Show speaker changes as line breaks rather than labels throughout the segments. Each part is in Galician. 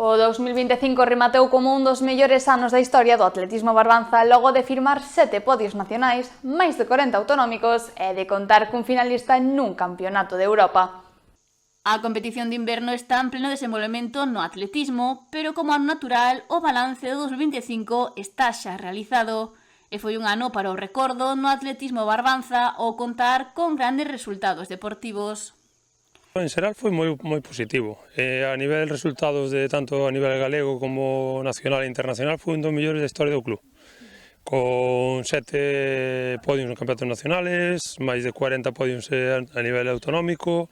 O 2025 rematou como un dos mellores anos da historia do atletismo Barbanza logo de firmar 7 podios nacionais, máis de 40 autonómicos e de contar cun finalista nun campeonato de Europa.
A competición de inverno está en pleno desenvolvemento no atletismo, pero como ano natural, o balance do 2025 está xa realizado. E foi un ano para o recordo no atletismo Barbanza ao contar con grandes resultados deportivos.
En xeral foi moi positivo. A nivel de resultados de tanto a nivel galego como nacional e internacional foi un dos mellores da historia do club. Con 7 podios nos campeonatos nacionales, máis de 40 podios a nivel autonómico,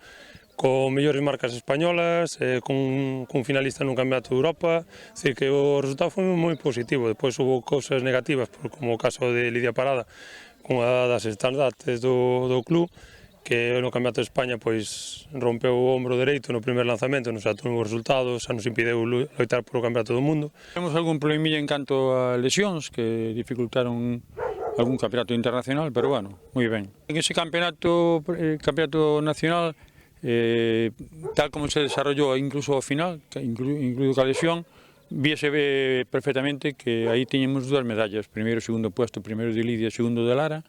con mellores marcas españolas, cun finalista nun campeonato de Europa, é dicir que o resultado foi moi positivo. Depois houve cousas negativas, como o caso de Lidia Parada, unha das estandartes do club, que no Campeonato de España pois rompeu o ombro dereito no primer lanzamento, non satou os resultados, xa nos impideu loitar por o Campeonato do Mundo.
Temos algún problemilla en canto a lesións que dificultaron algún campeonato internacional, pero bueno, moi ben. En ese campeonato nacional, tal como se desarrollou incluso ao final, incluído ca lesión, víase perfectamente que aí tiñemos dúas medallas, primeiro e segundo puesto, primeiro de Lidia e segundo de Lara,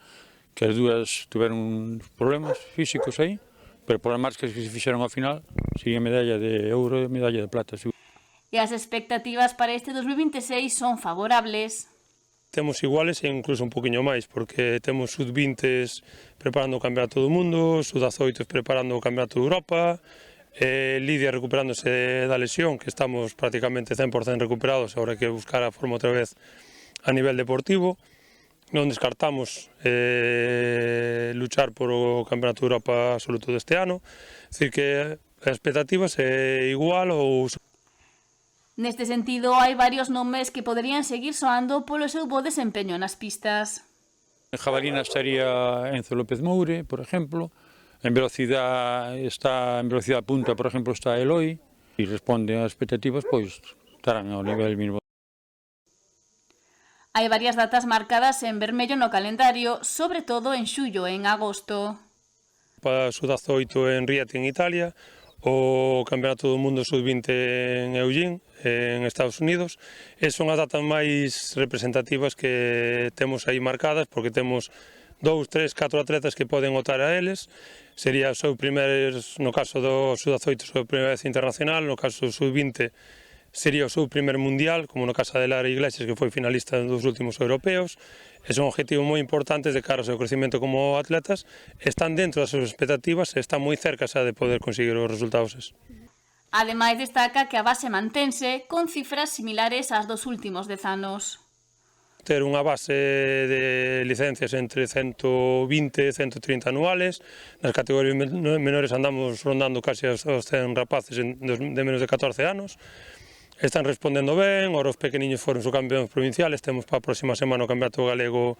que as dúas tiveron problemas físicos aí, pero por as marcas que se fixeron ao final, sería medalla de ouro e medalla de plata.
E as expectativas para este 2026 son favorables.
Temos iguales e incluso un poquinho máis, porque temos sub-20 preparando o Campeonato do Mundo, sub-18 preparando o Campeonato de Europa, Lidia recuperándose da lesión, que estamos prácticamente 100% recuperados, agora hai que buscar a forma outra vez a nivel deportivo. Non descartamos luchar por o Campeonato de Europa absoluto deste ano, é dicir que as expectativas é igual ou...
Neste sentido, hai varios nomes que poderían seguir soando polo seu bo desempeño nas pistas.
En jabalina estaría Enzo López Moure, por exemplo. En velocidade punta, por exemplo, está Eloi. E responde ás expectativas, pois estarán ao nivel mínimo.
Hai varias datas marcadas en vermello no calendario, sobre todo en xullo e en agosto.
Para sub-18 en Rieti, en Italia, o Campeonato do Mundo sub-20 en Eugene, en Estados Unidos, e son as datas máis representativas que temos aí marcadas, porque temos 2, 3, 4 atletas que poden optar a eles. Sería o seu primer, no caso do sub-18, a súa primeira vez internacional, no caso do sub-20, sería o seu primer mundial, como no caso de Lara Iglesias, que foi finalista dos últimos europeos. E son objetivos moi importantes de cara ao seu crecimento como atletas, están dentro das súas expectativas e están moi cerca xa de poder conseguir os resultados.
Ademais, destaca que a base mantense con cifras similares ás dos últimos 10 anos.
Ter unha base de licencias entre 120 e 130 anuales, nas categorías menores andamos rondando casi aos 100 rapaces de menos de 14 anos, están respondendo ben, ora os pequeniños foron subcampeóns provinciales, temos para a próxima semana o Campeonato Galego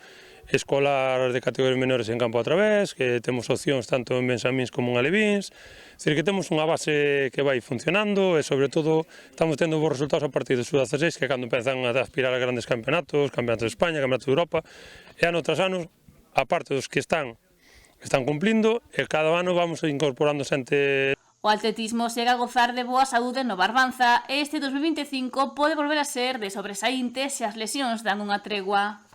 escolar de categorías menores en campo a través, que temos opcións tanto en benxamíns como en alevins, é dicir, que temos unha base que vai funcionando e, sobre todo, estamos tendo bons resultados a partir de sub-16, que cando empezan a aspirar a grandes campeonatos, Campeonato de España, Campeonato de Europa, e ano tras ano, aparte dos que están cumplindo, e cada ano vamos incorporando xente.
O atletismo segue a gozar de boa saúde no Barbanza e este 2025 pode volver a ser de sobresaínte se as lesións dan unha tregua.